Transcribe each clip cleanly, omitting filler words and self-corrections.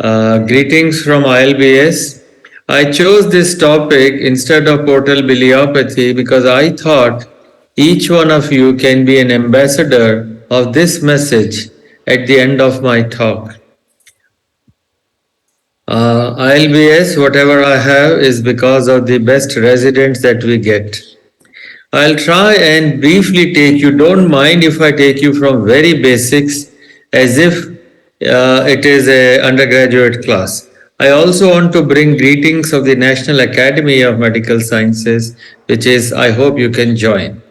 Greetings from ILBS. I chose this topic instead of portal biliopathy because I thought each one of you can be an ambassador of this message at the end of my talk. ILBS, whatever I have, is because of the best residents that we get. I'll try and briefly take you, don't mind if I take you from very basics as if it is a undergraduate class. I also want to bring greetings of the National Academy of Medical Sciences, which is, I hope you can join.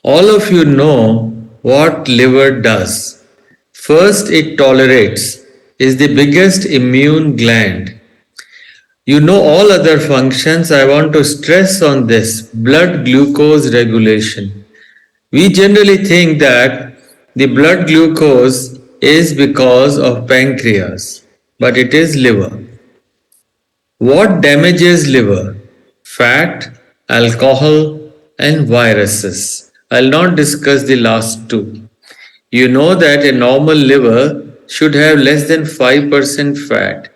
All of you know what liver does. First, it tolerates, is the biggest immune gland. You know all other functions. I want to stress on this blood glucose regulation. We generally think that the blood glucose is because of pancreas, but it is liver. What damages liver? Fat, alcohol, and viruses. I'll not discuss the last two. You know that a normal liver should have less than 5% fat,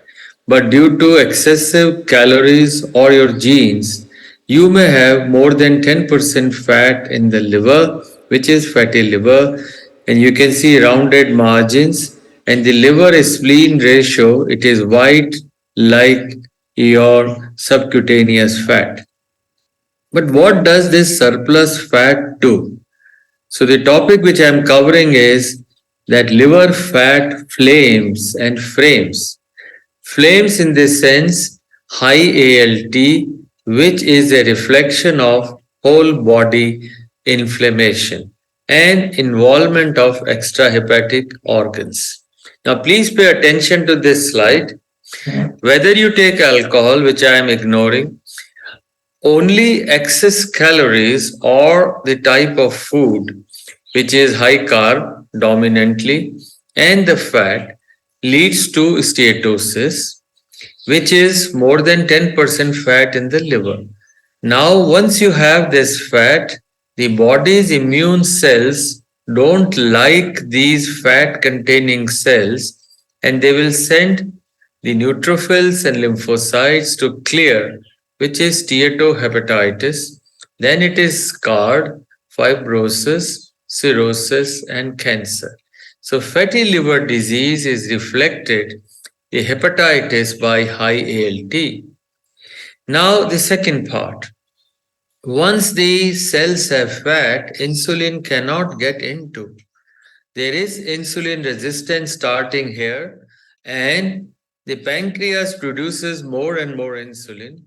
but due to excessive calories or your genes, you may have more than 10% fat in the liver, which is fatty liver, and you can see rounded margins. And the liver spleen ratio, it is white like your subcutaneous fat. But what does this surplus fat do? So the topic which I am covering is that liver fat flames and frames. Flames in the sense high ALT, which is a reflection of whole body inflammation and involvement of extrahepatic organs. Now please pay attention to this slide. Whether you take alcohol, which I am ignoring, only excess calories or the type of food which is high carb dominantly and the fat leads to steatosis, which is more than 10% fat in the liver. Now, once you have this fat, the body's immune cells don't like these fat containing cells and they will send the neutrophils and lymphocytes to clear, which is steatohepatitis. Then it is scarred, fibrosis, cirrhosis, and cancer. So, fatty liver disease is reflected the hepatitis by high ALT. Now, the second part. Once the cells have fat, insulin cannot get into. There is insulin resistance starting here, and the pancreas produces more and more insulin.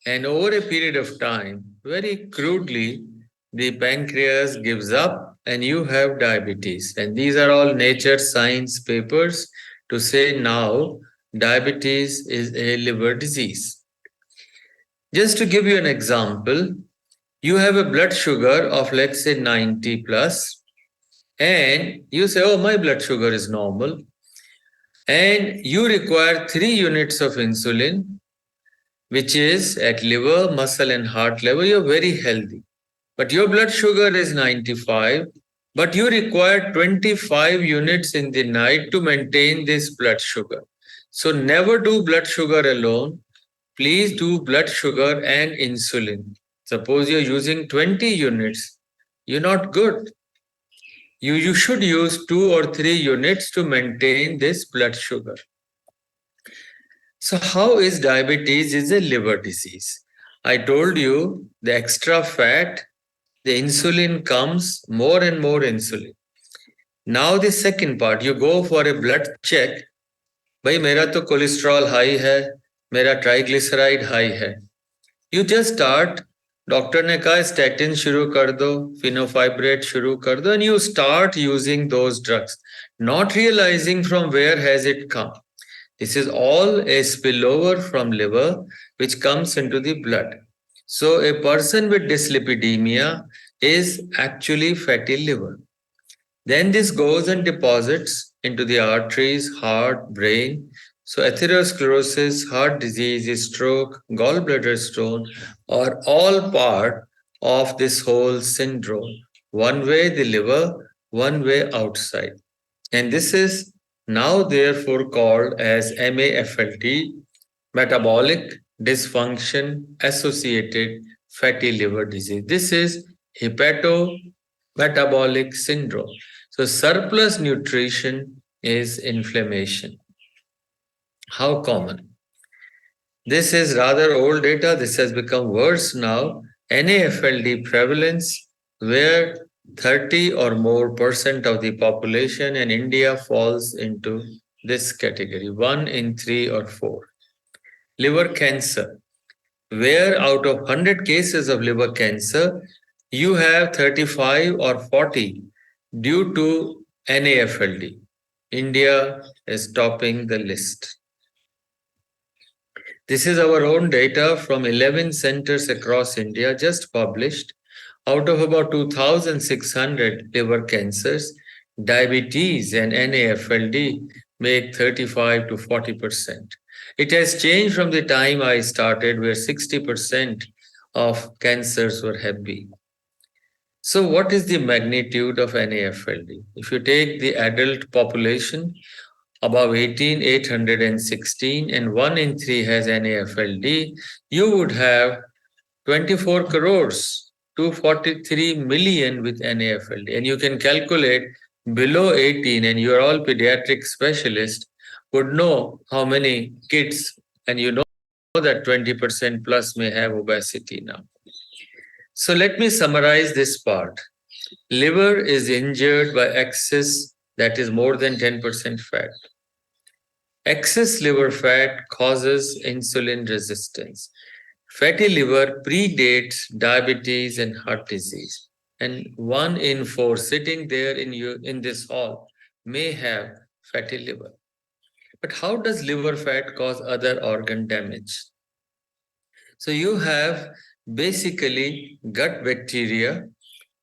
And over a period of time, very crudely, the pancreas gives up and you have diabetes. And these are all nature science papers to say now diabetes is a liver disease. Just to give you an example, you have a blood sugar of let's say 90 plus, and you say, oh, my blood sugar is normal, and you require 3 units of insulin, which is at liver, muscle, and heart level, you're very healthy. But your blood sugar is 95, but you require 25 units in the night to maintain this blood sugar. So never do blood sugar alone. Please do blood sugar and insulin. Suppose you're using 20 units, you're not good. You should use 2 or 3 units to maintain this blood sugar. So how is diabetes is a liver disease? I told you the extra fat, the insulin comes, more and more insulin. Now the second part, you go for a blood check. भाई मेरा तो cholesterol high है, मेरा triglyceride high है. You just start. Doctor ने कहा statin शुरू कर दो, फिनोफाइब्रेट शुरू कर दो, and you start using those drugs, not realizing from where has it come. This is all a spillover from liver which comes into the blood. So a person with dyslipidemia is actually fatty liver. Then this goes and deposits into the arteries, heart, brain. So atherosclerosis, heart disease, stroke, gallbladder stone are all part of this whole syndrome. One way the liver, one way outside. And this is now therefore called as MAFLD, metabolic dysfunction associated fatty liver disease. This is hepatometabolic syndrome. So, surplus nutrition is inflammation. How common? This is rather old data. This has become worse now. NAFLD prevalence, where 30 or more percent of the population in India falls into this category, 1 in 3 or 4. Liver cancer, where out of 100 cases of liver cancer, you have 35 or 40 due to NAFLD. India is topping the list. This is our own data from 11 centers across India, just published. Out of about 2,600 liver cancers, diabetes and NAFLD make 35 to 40%. It has changed from the time I started, where 60% of cancers were Hep B. So, what is the magnitude of NAFLD? If you take the adult population, above 18, 816, and 1 in 3 has NAFLD, you would have 24 crores, 243 million with NAFLD. And you can calculate below 18, and you are all pediatric specialists, would know how many kids, and you know that 20% plus may have obesity now. So let me summarize this part. Liver is injured by excess, that is more than 10% fat. Excess liver fat causes insulin resistance. Fatty liver predates diabetes and heart disease. And 1 in 4 sitting there in this hall may have fatty liver. But how does liver fat cause other organ damage? So you have basically gut bacteria,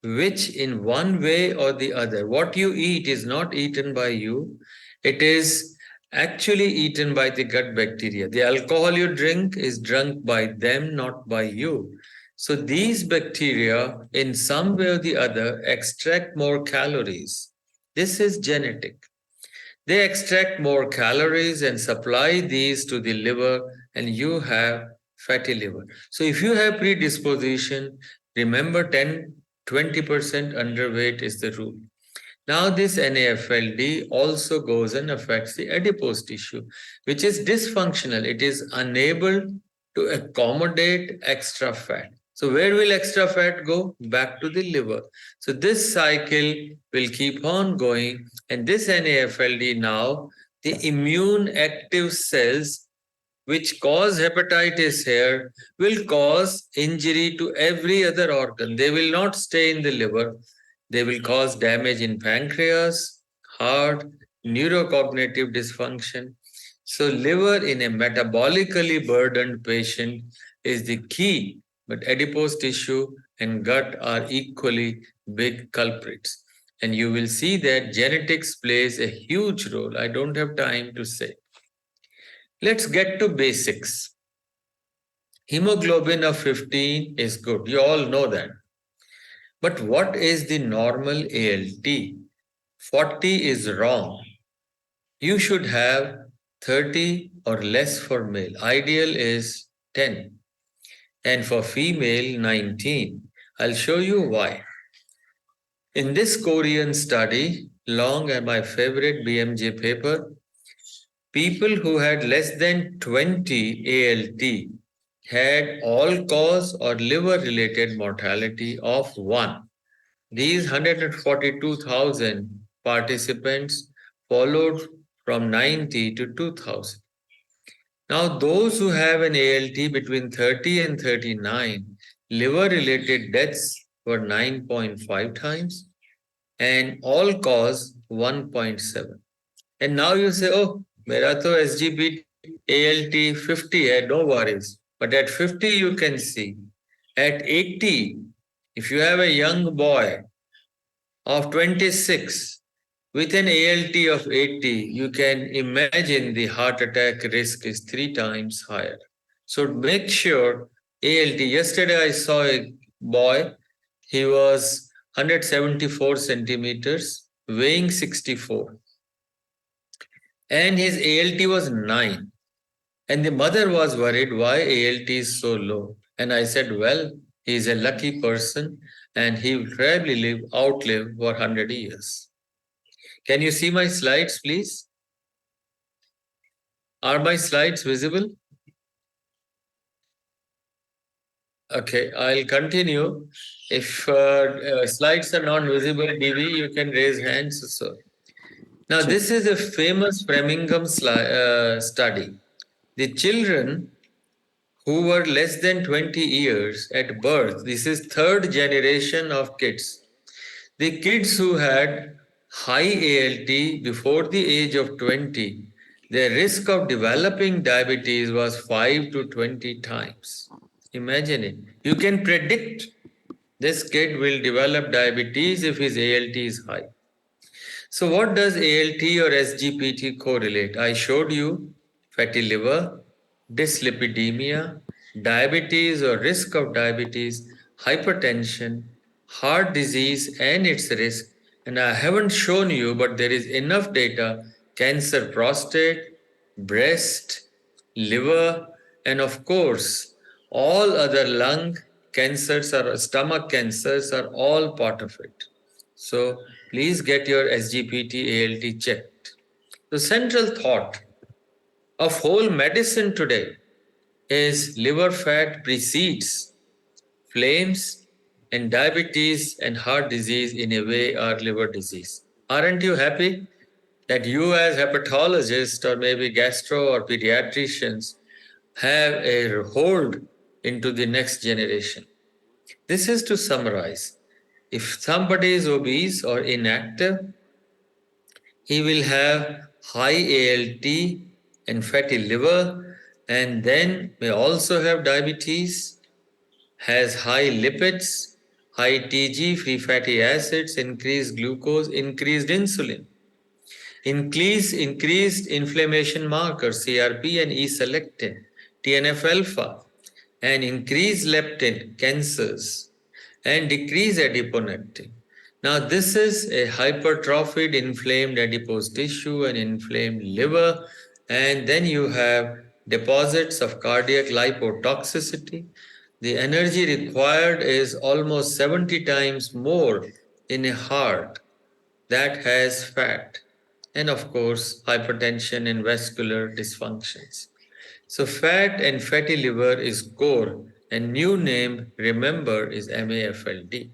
which in one way or the other, what you eat is not eaten by you, it is actually eaten by the gut bacteria. The alcohol you drink is drunk by them, not by you. So these bacteria, in some way or the other, extract more calories. This is genetic. They extract more calories and supply these to the liver, and you have fatty liver. So if you have predisposition, remember 10-20% underweight is the rule. Now, this NAFLD also goes and affects the adipose tissue, which is dysfunctional. It is unable to accommodate extra fat. So, where will extra fat go? Back to the liver. So, this cycle will keep on going, and this NAFLD now, the immune active cells which cause hepatitis here will cause injury to every other organ. They will not stay in the liver. They will cause damage in pancreas, heart, neurocognitive dysfunction. So, liver in a metabolically burdened patient is the key, but adipose tissue and gut are equally big culprits. And you will see that genetics plays a huge role. I don't have time to say. Let's get to basics. Hemoglobin of 15 is good. You all know that. But what is the normal ALT? 40 is wrong. You should have 30 or less for male. Ideal is 10. And for female, 19. I'll show you why. In this Korean study, long and my favorite BMJ paper, people who had less than 20 ALT had all cause or liver related mortality of 1. These 142,000 participants followed from 90 to 2000. Now, those who have an ALT between 30 and 39, liver related deaths were 9.5 times and all cause 1.7. And now you say, oh, mera to SGPT ALT 50 hai, no worries. But at 50, you can see. At 80, if you have a young boy of 26 with an ALT of 80, you can imagine the heart attack risk is 3 times higher. So make sure ALT. Yesterday, I saw a boy, he was 174 centimeters, weighing 64. and his ALT was 9. And the mother was worried why ALT is so low. And I said, well, he is a lucky person and he will probably outlive for 100 years. Can you see my slides, please? Are my slides visible? Okay, I'll continue. If slides are not visible, DV, you can raise hands. So now Sure. this is a famous Framingham study. The children who were less than 20 years at birth, this is third generation of kids. The kids who had high ALT before the age of 20, their risk of developing diabetes was 5 to 20 times. Imagine it. You can predict this kid will develop diabetes if his ALT is high. So, what does ALT or SGPT correlate? I showed you fatty liver, dyslipidemia, diabetes or risk of diabetes, hypertension, heart disease and its risk. And I haven't shown you, but there is enough data cancer, prostate, breast, liver, and of course, all other lung cancers or stomach cancers are all part of it. So please get your SGPT ALT checked. The central thought of whole medicine today is liver fat precedes flames and diabetes and heart disease in a way are liver disease. Aren't you happy that you as hepatologists or maybe gastro or pediatricians have a hold into the next generation? This is to summarize. If somebody is obese or inactive, he will have high ALT and fatty liver, and then may also have diabetes, has high lipids, high TG, free fatty acids, increased glucose, increased insulin, increased inflammation markers, CRP and E-selectin, TNF alpha, and increased leptin, cancers, and decrease adiponectin. Now, this is a hypertrophied, inflamed adipose tissue and inflamed liver, and then you have deposits of cardiac lipotoxicity. The energy required is almost 70 times more in a heart that has fat, and of course, hypertension and vascular dysfunctions. So, fat and fatty liver is core, and new name, remember, is MAFLD.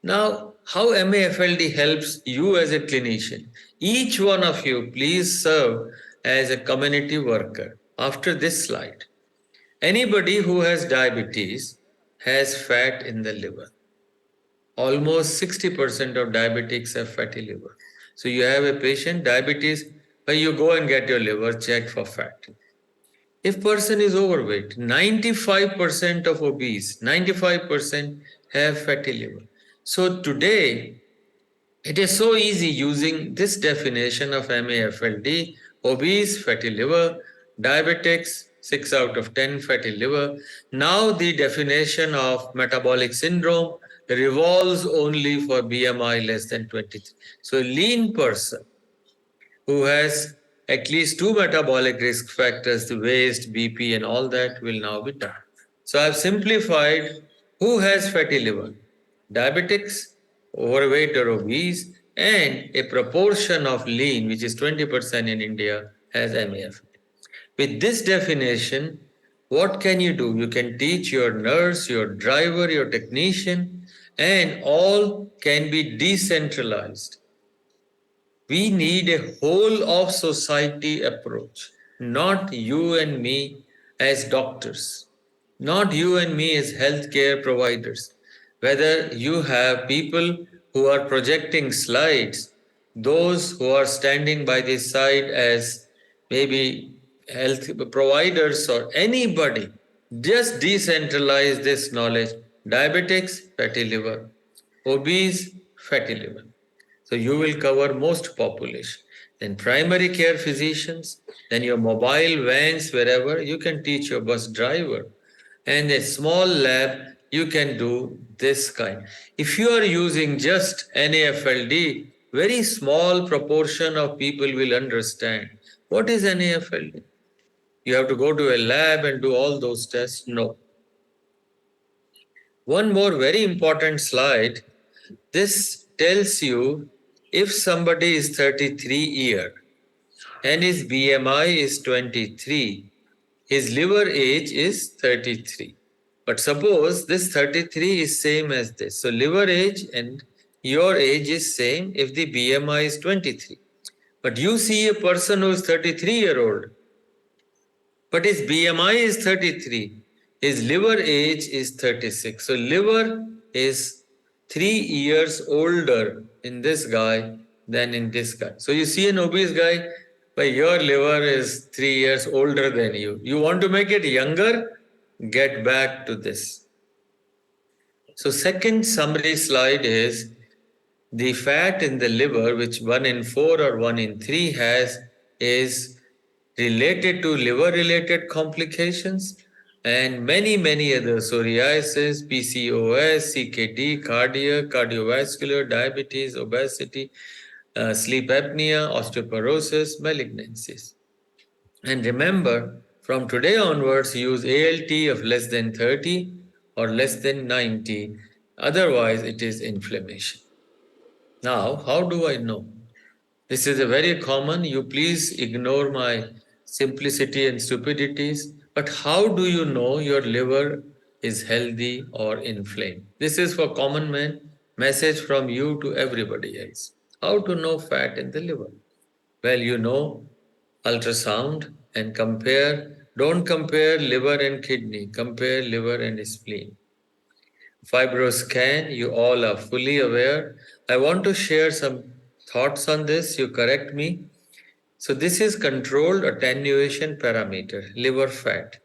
Now, how MAFLD helps you as a clinician? Each one of you, please serve as a community worker. After this slide, anybody who has diabetes has fat in the liver. Almost 60% of diabetics have fatty liver. So you have a patient diabetes, but you go and get your liver checked for fat. If person is overweight, 95% of obese, 95% have fatty liver. So today, it is so easy using this definition of MAFLD, obese, fatty liver, diabetics, 6 out of 10 fatty liver. Now the definition of metabolic syndrome revolves only for BMI less than 23. So a lean person who has at least two metabolic risk factors, the waist, BP, and all that will now be done. So I've simplified who has fatty liver, diabetics, overweight or obese, and a proportion of lean, which is 20% in India, has MAF. With this definition, what can you do? You can teach your nurse, your driver, your technician, and all can be decentralized. We need a whole of society approach, not you and me as doctors, not you and me as healthcare providers. Whether you have people who are projecting slides, those who are standing by the side as maybe health providers or anybody, just decentralize this knowledge. Diabetics, fatty liver, obese, fatty liver. So you will cover most population. Then primary care physicians, then your mobile vans, wherever you can teach your bus driver. And a small lab, you can do this kind. If you are using just NAFLD, very small proportion of people will understand. What is NAFLD? You have to go to a lab and do all those tests? No. One more very important slide. This tells you if somebody is 33 year and his BMI is 23, his liver age is 33. But suppose this 33 is same as this. So liver age and your age is same if the BMI is 23. But you see a person who is 33-year-old, but his BMI is 33. His liver age is 36. So liver is 3 years older in this guy than in this guy. So you see an obese guy, but your liver is 3 years older than you. You want to make it younger? Get back to this. So second summary slide is the fat in the liver, which 1 in 4 or 1 in 3 has, is related to liver related complications and many other psoriasis, PCOS, CKD, cardiac, cardiovascular, diabetes, obesity, sleep apnea, osteoporosis, malignancies. And remember, from today onwards, use ALT of less than 30 or less than 90, otherwise, it is inflammation. Now, how do I know? This is a very common, you please ignore my simplicity and stupidities, but how do you know your liver is healthy or inflamed? This is for common men, message from you to everybody else. How to know fat in the liver? Well, you know ultrasound and compare, don't compare liver and kidney, compare liver and spleen. Fibroscan, you all are fully aware. I want to share some thoughts on this, you correct me. So this is controlled attenuation parameter, liver fat.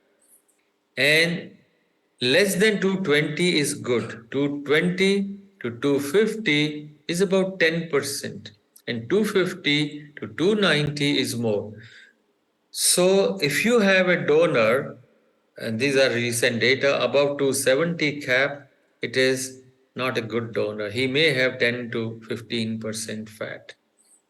And less than 220 is good. 220 to 250 is about 10%. And 250 to 290 is more. So if you have a donor, and these are recent data, above 270 cap, it is not a good donor. He may have 10 to 15% fat.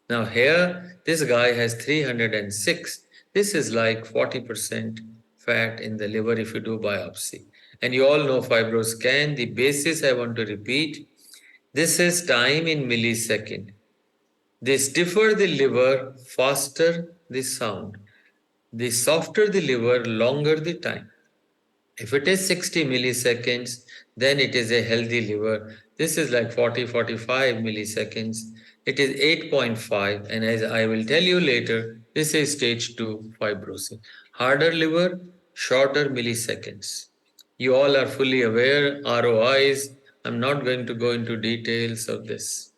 Now here, this guy has 306. This is like 40% fat in the liver if you do biopsy. And you all know fibroscan, the basis I want to repeat. This is time in millisecond. They stiffer the liver, faster the sound. The softer the liver, longer the time. If it is 60 milliseconds, then it is a healthy liver. This is like 40-45 milliseconds. It is 8.5, and as I will tell you later, this is stage 2 fibrosis. Harder liver, shorter milliseconds. You all are fully aware, ROIs. I'm not going to go into details of this.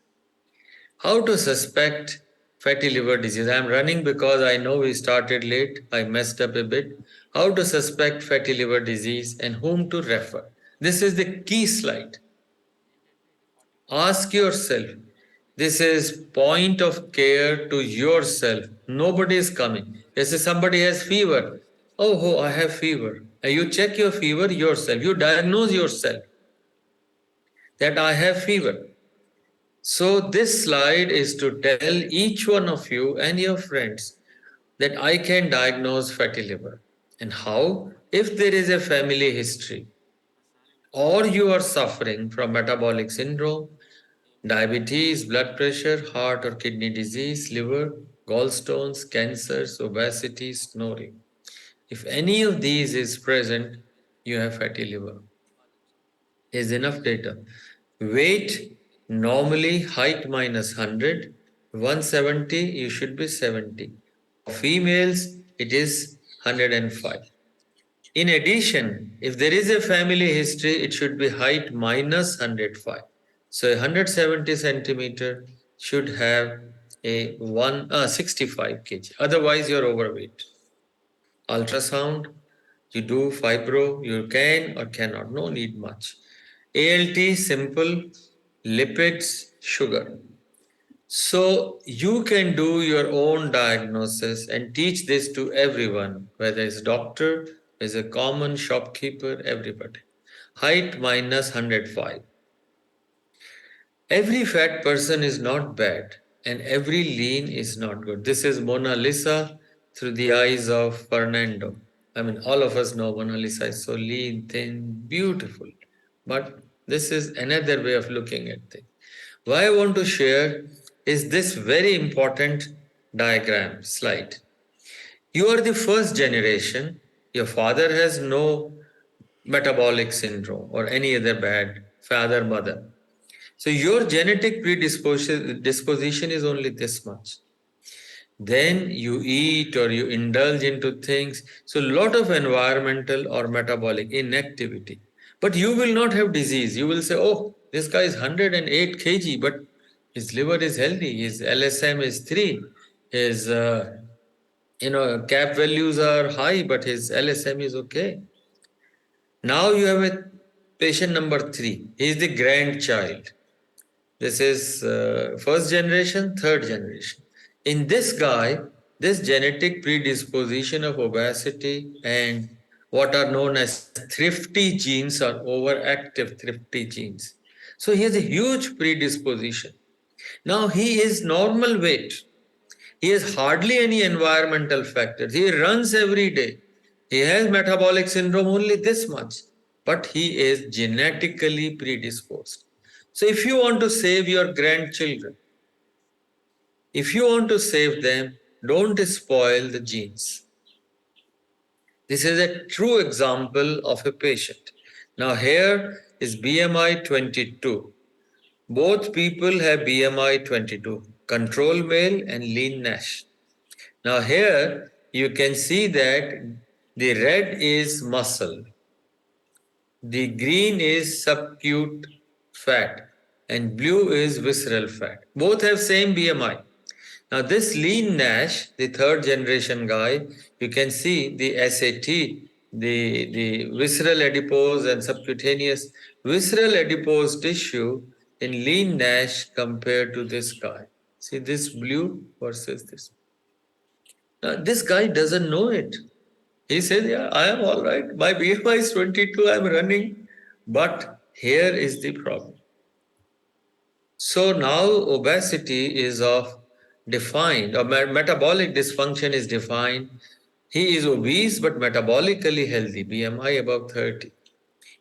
How to suspect fatty liver disease? I am running because I know we started late. I messed up a bit. How to suspect fatty liver disease and whom to refer? This is the key slide. Ask yourself. This is point of care to yourself. Nobody is coming. Yes, somebody has fever. Oh, I have fever. You check your fever yourself. You diagnose yourself that I have fever. So this slide is to tell each one of you and your friends that I can diagnose fatty liver. And how? If there is a family history or you are suffering from metabolic syndrome, diabetes, blood pressure, heart or kidney disease, liver, gallstones, cancers, obesity, snoring. If any of these is present, you have fatty liver. Is enough data. Weight, normally height minus 100, 170, you should be 70. For females, it is 105. In addition, if there is a family history, it should be height minus 105. So a 170 centimeter should have a 65 kg. Otherwise, you're overweight. Ultrasound, you do fibro, you can or cannot, no need much. ALT, simple, lipids, sugar. So you can do your own diagnosis and teach this to everyone, whether it's doctor, is a common shopkeeper, everybody. Height minus 105. Every fat person is not bad and every lean is not good. This is Mona Lisa. through the eyes of Fernando. I mean, all of us know Mona Lisa is so lean, thin, beautiful. But this is another way of looking at things. What I want to share is this very important diagram slide. You are the first generation. Your father has no metabolic syndrome or any other bad father, mother. So your genetic predisposition is only this much. Then you eat or you indulge into things. So lot of environmental or metabolic inactivity. But you will not have disease. You will say, oh, this guy is 108 kg, but his liver is healthy. His LSM is 3. His cap values are high, but his LSM is okay. Now you have a patient number 3. He is the grandchild. This is first generation, third generation. In this guy, this genetic predisposition of obesity and what are known as thrifty genes or overactive thrifty genes. So he has a huge predisposition. Now he is normal weight. He has hardly any environmental factors. He runs every day. He has metabolic syndrome only this much, but he is genetically predisposed. So if you want to save your grandchildren, if you want to save them, don't spoil the genes. This is a true example of a patient. Now here is BMI 22. Both people have BMI 22, control male and lean NASH. Now here you can see that the red is muscle, the green is subacute fat, and blue is visceral fat. Both have same BMI. Now this lean NASH, the third generation guy, you can see the SAT, the visceral adipose and subcutaneous visceral adipose tissue in lean NASH compared to this guy. See this blue versus this. Now, this guy doesn't know it. He says, yeah, I am all right. My BMI is 22, I am running. But here is the problem. So now obesity is of defined, or metabolic dysfunction is defined. He is obese but metabolically healthy, BMI above 30.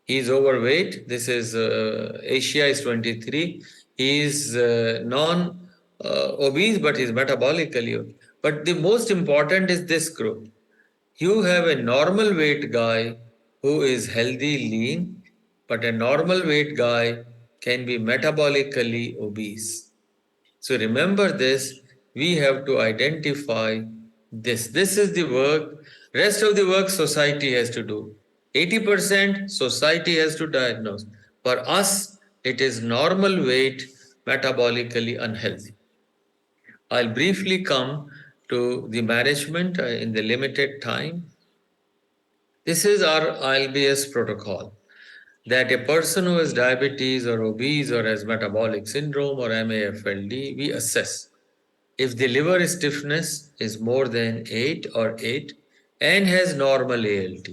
He is overweight. This is Asia is 23. He is non obese but is metabolically obese. But the most important is this group. You have a normal weight guy who is healthy, lean, but a normal weight guy can be metabolically obese. So remember this, we have to identify this. This is the work, rest of the work society has to do. 80% society has to diagnose. For us, it is normal weight, metabolically unhealthy. I'll briefly come to the management in the limited time. This is our ILBS protocol that a person who has diabetes or obese or has metabolic syndrome or MAFLD, we assess. If the liver stiffness is more than 8 or 8 and has normal ALT.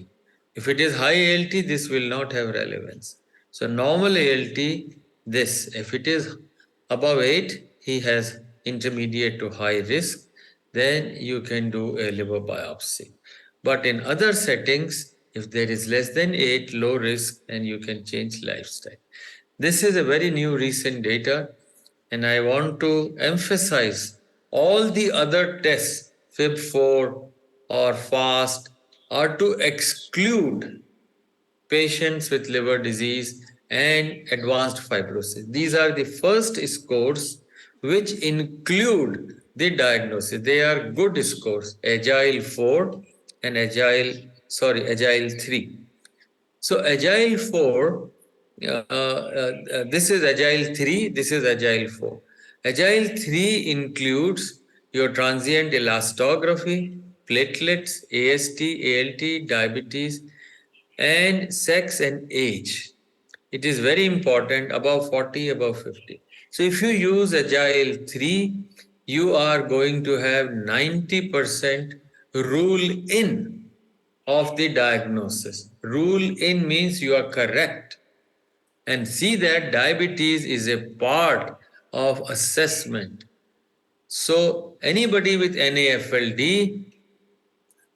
If it is high ALT, this will not have relevance. So normal ALT, this. If it is above 8, he has intermediate to high risk, then you can do a liver biopsy. But in other settings, if there is less than 8, low risk, then you can change lifestyle. This is a very new recent data, and I want to emphasize all the other tests, FIB4 or FAST, are to exclude patients with liver disease and advanced fibrosis. These are the first scores which include the diagnosis. They are good scores, Agile 4 and Agile 3. So Agile 4, this is Agile 3, this is Agile 4. Agile 3 includes your transient elastography, platelets, AST, ALT, diabetes, and sex and age. It is very important, above 40, above 50. So if you use Agile 3, you are going to have 90% rule in of the diagnosis. Rule in means you are correct. And see that diabetes is a part of assessment. So anybody with NAFLD,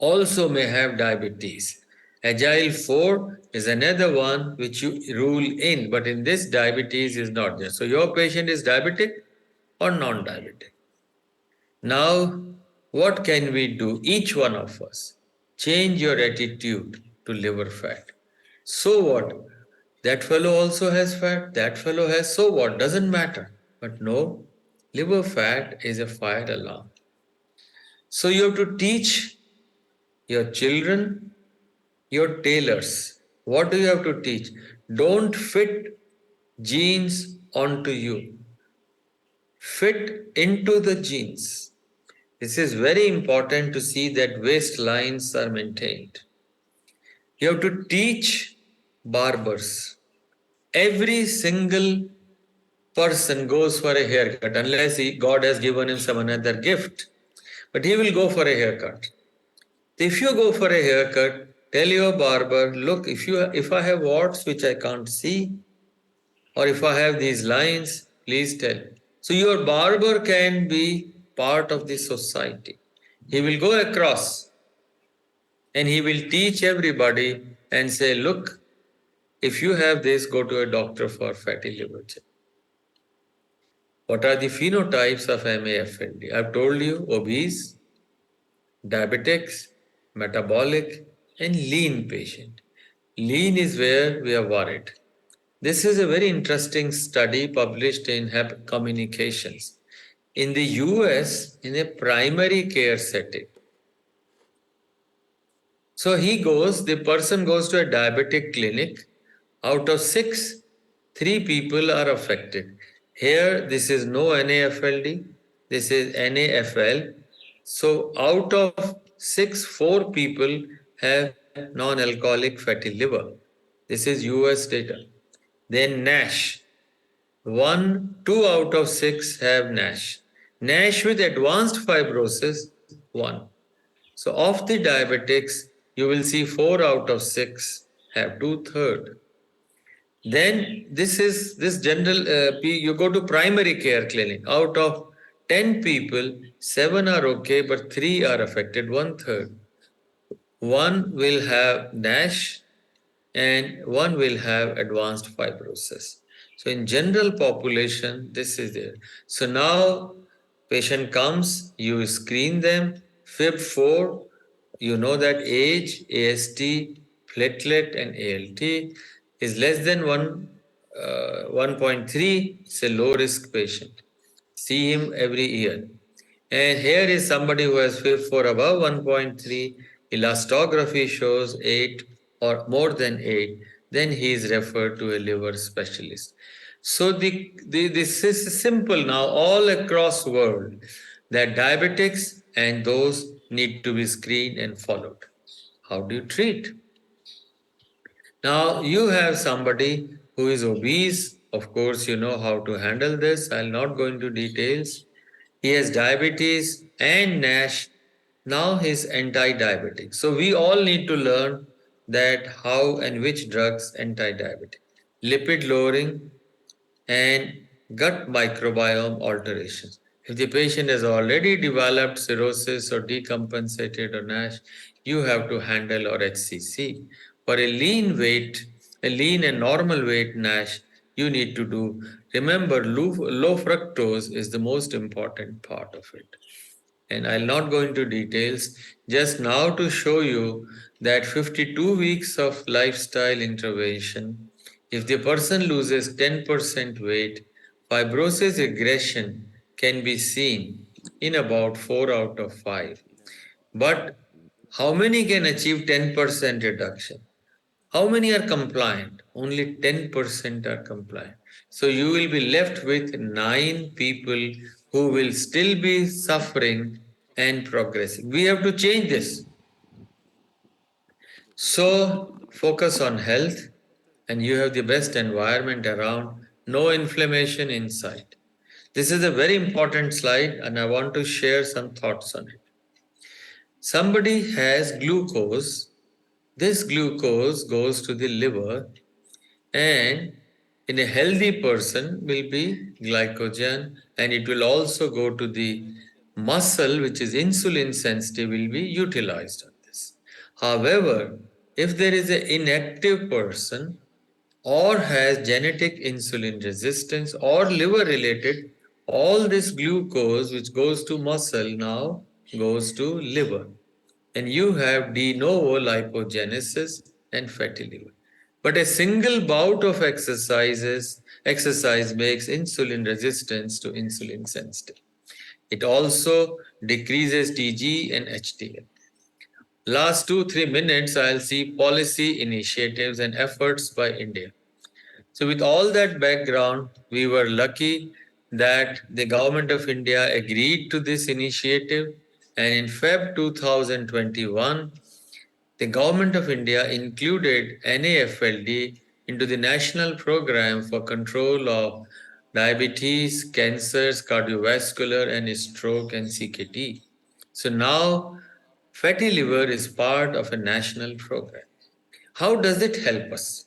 also may have diabetes. Agile 4 is another one which you rule in, but in this diabetes is not there. So your patient is diabetic or non-diabetic. Now, what can we do? Each one of us. Change your attitude to liver fat. So what? That fellow also has fat, that fellow has, so what? Doesn't matter. But no, liver fat is a fire alarm. So you have to teach your children, your tailors. What do you have to teach? Don't fit genes onto you. Fit into the genes. This is very important to see that waistlines are maintained. You have to teach barbers. Every single person goes for a haircut unless God has given him some another gift. But he will go for a haircut. If you go for a haircut, tell your barber, look, if I have warts which I can't see, or if I have these lines, please tell. So your barber can be part of the society. He will go across and he will teach everybody and say, look, if you have this, go to a doctor for fatty liver check. What are the phenotypes of MAFLD? I've told you obese, diabetics, metabolic, and lean patient. Lean is where we are worried. This is a very interesting study published in Hep Communications. In the US, in a primary care setting, so the person goes to a diabetic clinic. Out of six, three people are affected. Here, this is no NAFLD, this is NAFL. So, out of six, four people have non alcoholic fatty liver. This is US data. Then NASH. Two out of six have NASH. NASH with advanced fibrosis, one. So of the diabetics, you will see 4 out of 6 have 2/3. Then this general you go to primary care clinic. Out of 10 people, 7 are okay, but 3 are affected, 1/3. One will have NASH and one will have advanced fibrosis. So in general population, this is there. So now patient comes, you screen them, FIB4, you know that age, AST, platelet and ALT is less than 1.3, it's a low risk patient. See him every year. And here is somebody who has FIB4 above 1.3, elastography shows 8 or more than 8, then he is referred to a liver specialist. So this is simple now all across world that diabetics and those need to be screened and followed. How do you treat? Now you have somebody who is obese. Of course, you know how to handle this. I'll not go into details. He has diabetes and NASH. Now he's anti-diabetic. So we all need to learn that how and which drugs anti-diabetic. Lipid lowering and gut microbiome alterations. If the patient has already developed cirrhosis or decompensated or NASH, you have to handle or HCC. For a lean and normal weight NASH, you need to do. Remember, low fructose is the most important part of it. And I'll not go into details, just now to show you that 52 weeks of lifestyle intervention, if the person loses 10% weight, fibrosis regression can be seen in about 4 out of 5. But how many can achieve 10% reduction? How many are compliant? Only 10% are compliant. So you will be left with 9 people who will still be suffering and progressing. We have to change this. So focus on health and you have the best environment around, no inflammation inside. This is a very important slide and I want to share some thoughts on it. Somebody has glucose. This glucose goes to the liver and in a healthy person will be glycogen and it will also go to the muscle which is insulin sensitive will be utilized on this. However, if there is an inactive person or has genetic insulin resistance or liver related, all this glucose which goes to muscle now goes to liver. And you have de novo lipogenesis and fatty liver. But a single bout of exercise makes insulin resistance to insulin sensitive. It also decreases TG and HDL. Last 2-3 minutes, I'll see policy initiatives and efforts by India. So, with all that background, we were lucky that the government of India agreed to this initiative, and in Feb 2021, the Government of India included NAFLD into the National Program for Control of Diabetes, Cancers, Cardiovascular, and Stroke and CKD. So now fatty liver is part of a national program. How does it help us?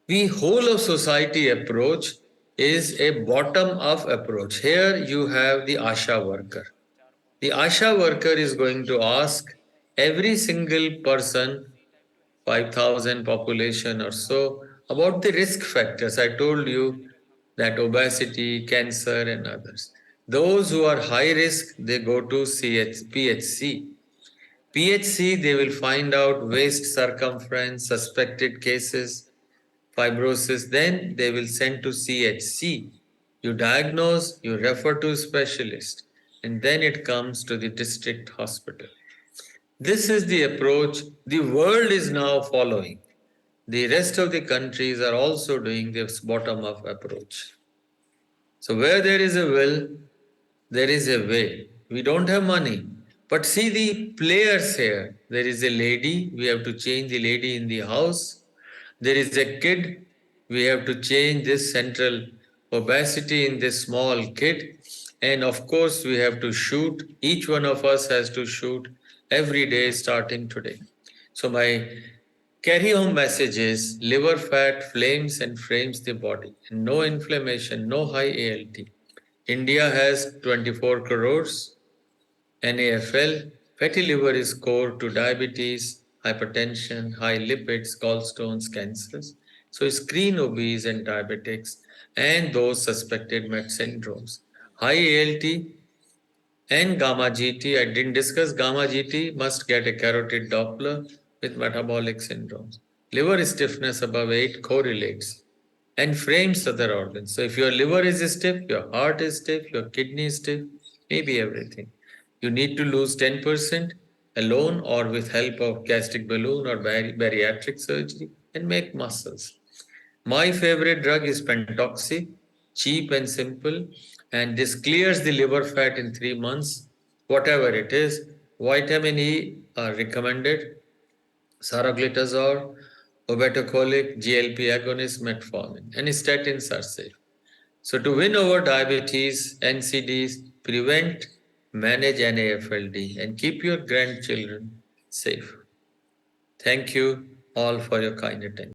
The whole of society approach is a bottom up approach. Here you have the ASHA worker. The ASHA worker is going to ask every single person, 5,000 population or so, about the risk factors. I told you that obesity, cancer, and others. Those who are high risk, they go to PHC. PHC, they will find out waist circumference, suspected cases, fibrosis, then they will send to CHC. You diagnose, you refer to specialist, and then it comes to the district hospital. This is the approach the world is now following. The rest of the countries are also doing this bottom up approach. So, where there is a will, there is a way. We don't have money. But see the players here. There is a lady, we have to change the lady in the house. There is a kid, we have to change this central obesity in this small kid. And of course, we have to shoot. Each one of us has to shoot every day starting today. So, my carry home message is liver fat flames and frames the body. No inflammation, no high ALT. India has 24 crores NAFL. Fatty liver is core to diabetes, hypertension, high lipids, gallstones, cancers. So screen obese and diabetics and those suspected MET syndromes. High ALT and gamma GT. I didn't discuss gamma GT must get a carotid Doppler with metabolic syndromes. Liver stiffness above 8 correlates and frames other organs. So if your liver is stiff, your heart is stiff, your kidney is stiff, maybe everything. You need to lose 10% alone or with help of gastric balloon or bariatric surgery and make muscles. My favorite drug is pentoxy, cheap and simple, and this clears the liver fat in 3 months, whatever it is. Vitamin E are recommended, saroglitazole, obeticholic, GLP agonist, metformin, and statins are safe. So to win over diabetes, NCDs, prevent, manage NAFLD, and keep your grandchildren safe. Thank you all for your kind attention.